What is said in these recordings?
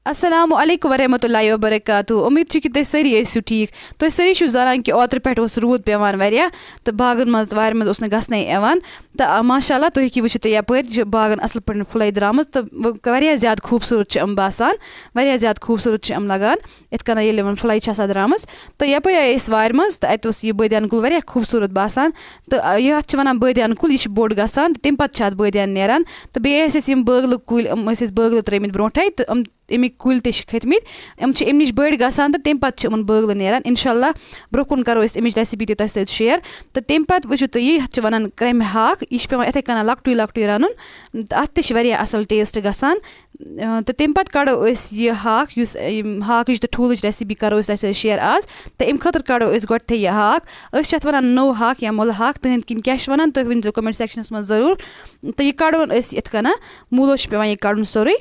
السلام علیکم ورحمۃ اللہ وبرکاتہ امید چھِ کہِ تُہۍ سٲری ٲسِو ٹھیٖک تُہۍ سٲری چھِو زانان کہِ اوترٕ پٮ۪ٹھ اوس روٗد پیٚوان واریاہ تہٕ باغن منٛز وارِ منٛز اوس نہٕ گژھنَے یِوان تہٕ ماشاء اللہ تُہۍ ہیٚکِو وٕچھِتھ یَپٲرۍ چھِ باغن اَصٕل پٲٹھۍ پھٕلے درٛامٕژ تہٕ واریاہ زیادٕ خوٗبصوٗرت چھِ یِم باسان واریاہ زیادٕ خوٗبصوٗرت چھِ یِم لگان یِتھ کٔنۍ ییٚلہِ یِمن پھٕلے چھِ آسان درٛامٕژ تہٕ یَپٲرۍ آیہِ أسۍ وارِ منٛز تہٕ اَتہِ اوس یہِ بٲدیان کُل واریاہ خوٗبصوٗرت باسان تہٕ یَتھ چھِ وَنان بٲدیان کُل یہِ چھِ بوٚڑ گژھان تہٕ تَمہِ پَتہٕ چھِ اَتھ بٲدیان نیران تہٕ بیٚیہِ ٲسۍ أسۍ یِم بٲگلہٕ کُلۍ یِم ٲسۍ أسۍ بٲگلہٕ ترٲیمٕتۍ برونٛٹھٕے تہٕ اَمِکۍ کُلۍ تہِ چھِ کھٔتمٕتۍ یِم چھِ اَمہِ نِش بٔڑۍ گژھان تہٕ تَمہِ پَتہٕ چھِ یِمن بٲگلہٕ نیران اِنشاء اللہ برونٛہہ کُن کَرو أسۍ اَمِچ ریسِپی تہِ تۄہہِ سۭتۍ شِیر تہٕ تَمہِ پَتہٕ وٕچھِو تُہۍ یَتھ چھِ وَنان کرٛٮ۪مہِ ہاکھ یہِ چھِ پیٚوان یِتھَے کٔنۍ لۄکٹُے لۄکٹُے رَنُن تہٕ اَتھ تہِ چھِ واریاہ اَصٕل ٹیسٹ گژھان تہٕ تَمہِ پَتہٕ کَڑو أسۍ یہِ ہاکھ یُس ہاکٕچ تہٕ ٹھوٗلٕچ ریسِپی کَرو أسۍ تۄہہِ سۭتۍ شِیر آز تہٕ اَمہِ خٲطرٕ کَڑو أسۍ گۄڈٕنٮ۪تھٕے یہِ ہاکھ أسۍ چھِ اَتھ وَنان نوٚو ہاکھ یا مُلہٕ ہاکھ تُہٕنٛدۍ کِنۍ کیٛاہ چھِ وَنان تُہۍ ؤنۍزیو کَمٮ۪نٛٹ سٮ۪کشَنَس منٛز ضروٗر تہٕ یہِ کَڑون أسۍ یِتھ کٔنۍ موٗلو چھِ پیٚوان یہِ کَڑُن سورُے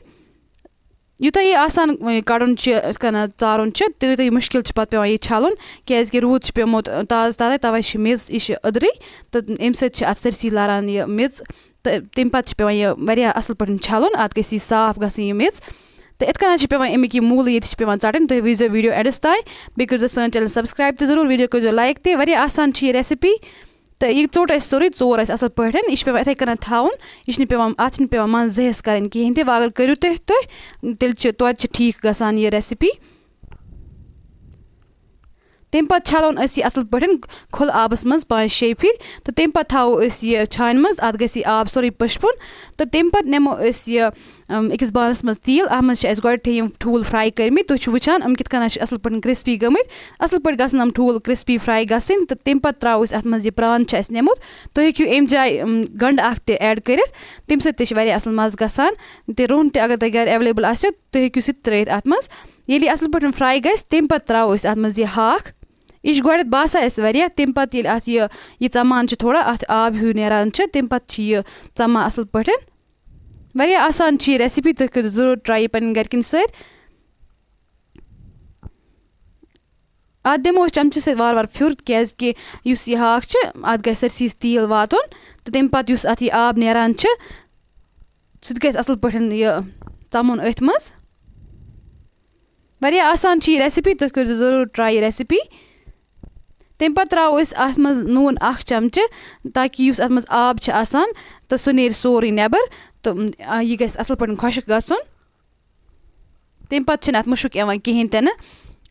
یوٗتاہ یہِ آسان کَڑُن چھِ یِتھ کٔنۍ ژارُن چھِ تیوٗتاہ یہِ مُشکِل چھِ پَتہٕ پیٚوان یہِ چھَلُن کیٛازِکہِ روٗد چھِ پیوٚمُت تازٕ تازَے تَوَے چھِ میٚژ یہِ چھِ أدرٕے تہٕ اَمہِ سۭتۍ چھِ اَتھ سٲرسٕے لاران یہِ میٚژ تہٕ تَمہِ پَتہٕ چھِ پیٚوان یہِ واریاہ اَصٕل پٲٹھۍ چھَلُن اَتھ گژھِ یہِ صاف گژھٕنۍ یہِ میٚژ تہٕ یِتھ کٔنۍ چھِ پیٚوان اَمِکۍ یہِ موٗلہٕ ییٚتہِ چھِ پیٚوان ژَٹٕنۍ تُہۍ وٕچھزیو ویٖڈیو اٮ۪ڈَس تانۍ بیٚیہِ کٔرۍزیو سٲنۍ چَنَل سَبسکرایب تہِ ضروٗر ویٖڈیو کٔرۍزیو لایک تہِ واریاہ آسان چھِ یہِ ریسِپی تہٕ یہِ ژوٚٹ اَسہِ سورُے ژور اَسہِ اَصٕل پٲٹھۍ یہِ چھِ پیٚوان یِتھَے کٔنۍ تھاوُن یہِ چھِنہٕ پیٚوان اَتھ چھِنہٕ پیٚوان منٛزٕ زٕہِس کَرٕنۍ کِہیٖنۍ تہِ وۄنۍ اگر کٔرِو تُہۍ تیٚلہِ چھِ توتہِ چھِ ٹھیٖک گژھان یہِ ریسِپی تَمہِ پَتہٕ چھَلون أسۍ یہِ اَصٕل پٲٹھۍ کھُلہٕ آبَس منٛز 5-6 پھِرِ تہٕ تَمہِ پَتہٕ تھاوو أسۍ یہِ چھانہِ منٛز اَتھ گژھِ یہِ آب سورُے پٔشپُن تہٕ تَمہِ پَتہٕ نِمو أسۍ یہِ أکِس بانَس منٛز تیٖل اَتھ منٛز چھِ اَسہِ گۄڈٕنٮ۪تھٕے یِم ٹھوٗل فرٛاے کٔرمٕتۍ تُہۍ چھِو وٕچھان یِم کِتھ کٔنۍ چھِ اَصٕل پٲٹھۍ کرٛسپی گٔمٕتۍ اَصٕل پٲٹھۍ گژھن یِم ٹھوٗل کرٛسپی فرٛاے گژھٕنۍ تہٕ تَمہِ پَتہٕ ترٛاوو أسۍ اَتھ منٛز یہِ پرٛان چھِ اَسہِ نِمُت تُہۍ ہیٚکِو اَمہِ جایہِ گَنٛڈٕ اَکھ تہِ ایڈ کٔرِتھ تَمہِ سۭتۍ تہِ چھِ واریاہ اَصٕل مَزٕ گژھان تہٕ روٚن تہِ اگر تۄہہِ گَرِ ایویلیبٕل آسیو تُہۍ ہیٚکِو سُہ تہِ ترٛٲیِتھ اَتھ منٛز ییٚلہِ یہِ اَصٕل پٲٹھۍ فرٛاے گژھِ تَمہِ پَتہٕ ترٛاوو أسۍ اَتھ منٛز یہِ ہاکھ یہِ چھِ گۄڈٮ۪تھ باسان اَسہِ واریاہ تَمہِ پَتہٕ ییٚلہِ اَتھ یہِ ژَمان چھِ تھوڑا اَتھ آب ہیوٗ نیران چھِ تَمہِ پَتہٕ چھِ یہِ ژَمان اَصٕل پٲٹھۍ واریاہ آسان چھِ یہِ ریسِپی تُہۍ کٔرِو ضروٗر ٹرٛاے یہِ پنٕنۍ گَرِکٮ۪ن سۭتۍ اَتھ دِمو أسۍ چَمچہٕ سۭتۍ وارٕ وارٕ پھیُر کیٛازِکہِ یُس یہِ ہاکھ چھِ اَتھ گژھِ سٲرسٕے تیٖل واتُن تہٕ تَمہِ پَتہٕ یُس اَتھ یہِ آب نیران چھِ سُہ تہِ گژھِ اَصٕل پٲٹھۍ یہِ ژَمُن أتھۍ منٛز واریاہ آسان چھِ یہِ ریسِپی تُہۍ کٔرۍزیو ضروٗر ٹرٛاے یہِ ریسِپی تَمہِ پَتہٕ ترٛاوو أسۍ اَتھ منٛز نوٗن 1 چَمچہٕ تاکہِ یُس اَتھ منٛز آب چھِ آسان تہٕ سُہ نیرِ سورُے نٮ۪بَر تہٕ یہِ گژھِ اَصٕل پٲٹھۍ خۄشٕک گژھُن تَمہِ پَتہٕ چھِنہٕ اَتھ مُشُک یِوان کِہیٖنۍ تہِ نہٕ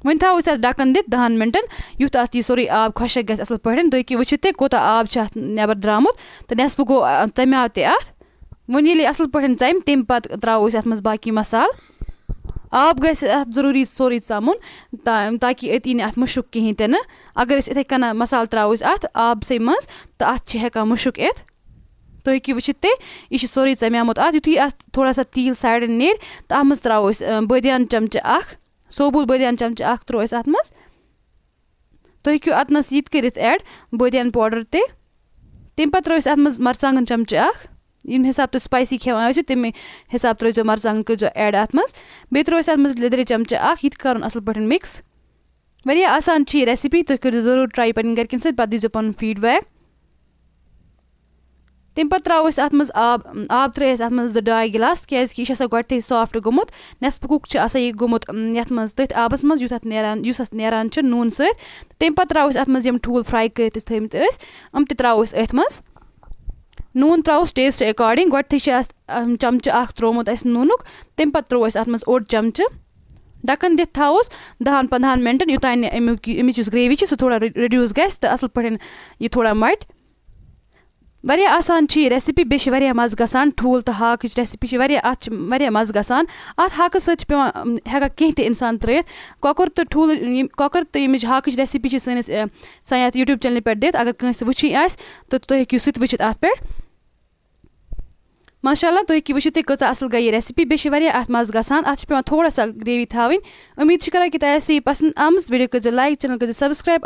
وۄنۍ تھاوو أسۍ اَتھ ڈَکَن دِتھ 10 مِنٹَن یُتھ اَتھ یہِ سورُے آب خۄشٕک گژھِ اَصٕل پٲٹھۍ تُہۍ ہیٚکِو وٕچھِتھ تہِ کوٗتاہ آب چھِ اَتھ نٮ۪بَر درٛامُت تہٕ نٮ۪صفہٕ گوٚو ژَمیٛاو تہِ اَتھ وۄنۍ ییٚلہِ یہِ اَصٕل پٲٹھۍ ژَمہِ تَمہِ پَتہٕ ترٛاوو أسۍ اَتھ منٛز باقٕے مصالہٕ آب گژھِ اَتھ ضروٗری سورُے ژَمُن تاکہِ أتی نہٕ اَتھ مُشُک کِہیٖنۍ تہِ نہٕ اگر أسۍ یِتھَے کٔنۍ مصالہٕ ترٛاوو أسۍ اَتھ آبسٕے منٛز تہٕ اَتھ چھِ ہٮ۪کان مُشُک یِتھ تُہۍ ہیٚکِو وٕچھِتھ تہِ یہِ چھِ سورُے ژَمیٛامُت اَتھ یُتھُے اَتھ تھوڑا سا تیٖل سایڈَن نیرِ تہٕ اَتھ منٛز ترٛاوو أسۍ بٲدیان چَمچہٕ 1 صوبوٗد بٲدیان چَمچہٕ 1 ترٛوو اَسہِ اَتھ منٛز تُہۍ ہیٚکِو اَتنَس یہِ تہِ کٔرِتھ ایڈ بٲدیان پاوڈَر تہِ تَمہِ پَتہٕ ترٛٲوۍ اَسہِ اَتھ منٛز مَرژانٛگَن چَمچہٕ 1 ییٚمہِ حِساب تُہۍ سٕپایسی کھٮ۪وان ٲسِو تَمے حِساب ترٛٲوزیو مَرژانٛگَن کٔرۍزیو ایڈ اَتھ منٛز بیٚیہِ ترٛوو اَسہِ اَتھ منٛز لیٚدرِ چَمچہٕ 1 یہِ تہِ کَرُن اَصٕل پٲٹھۍ مِکٕس واریاہ آسان چھِ یہِ ریسِپی تُہۍ کٔرۍزیو ضروٗر ٹرٛاے پنٕنۍ گَرِکٮ۪ن سۭتۍ پَتہٕ دیٖزیو پَنُن فیٖڈبیک تَمہِ پَتہٕ ترٛاوو أسۍ اَتھ منٛز آب ترٛٲے اَسہِ اَتھ منٛز 2 گِلاس کیٛازِکہِ یہِ چھِ آسان گۄڈٕنٮ۪تھٕے سافٹ گوٚمُت نٮ۪صفہٕ کُک چھِ آسان یہِ گوٚمُت یَتھ منٛز تٔتھۍ آبَس منٛز یُس اَتھ نیران چھِ نوٗنہٕ سۭتۍ تَمہِ پَتہٕ ترٛاوو أسۍ اَتھ منٛز یِم ٹھوٗل فرٛاے کٔرِتھ تھٲیمٕتۍ ٲسۍ یِم تہِ ترٛاوو أسۍ أتھۍ منٛز نوٗن ترٛاووس ٹیسٹ اٮ۪کاڈِنٛگ گۄڈٕنٮ۪تھٕے چھِ اَتھ چَمچہٕ 1 ترٛوومُت اَسہِ نوٗنُک تَمہِ پَتہٕ ترٛوو اَسہِ اَتھ منٛز 1 چَمچہٕ ڈَکَن دِتھ تھاووس 10-15 مِنٹَن یوٚتانۍ نہٕ اَمِچ یُس گرٛیوی چھِ سُہ تھوڑا رِڈیوٗس گژھِ تہٕ اَصٕل پٲٹھۍ یہِ تھوڑا مَٹہِ واریاہ آسان چھِ یہِ ریسِپی بیٚیہِ چھِ واریاہ مَزٕ گژھان ٹھوٗل تہٕ ہاکٕچ ریسِپی چھِ اَتھ چھِ واریاہ مَزٕ گژھان اَتھ ہاکَس سۭتۍ چھِ پٮ۪وان ہٮ۪کان کینٛہہ تہِ اِنسان ترٛٲیِتھ کۄکُر تہٕ ییٚمِچ ہاکٕچ ریسِپی چھِ سٲنِس یَتھ یوٗٹیوٗب چَنلہِ پٮ۪ٹھ دِتھ اگر کٲنٛسہِ وٕچھِنۍ آسہِ تہٕ تُہۍ ہیٚکِو سُہ تہِ وٕچھِتھ اَتھ پٮ۪ٹھ ماشاء اللہ تُہۍ ہیٚکِو وٕچھِتھ تُہۍ کۭژاہ اَصٕل گٔے یہِ ریسِپی بیٚیہِ چھِ واریاہ اَتھ مَزٕ گژھان اَتھ چھِ پٮ۪وان تھوڑا سا گرٛیوی تھاوٕنۍ اُمیٖد چھِ کَران کہِ تۄہہِ آسہِ یہِ پَسنٛد آمٕژ ویٖڈیو کٔرۍزیو لایک چَنَل کٔرۍزیو سَبسکرایب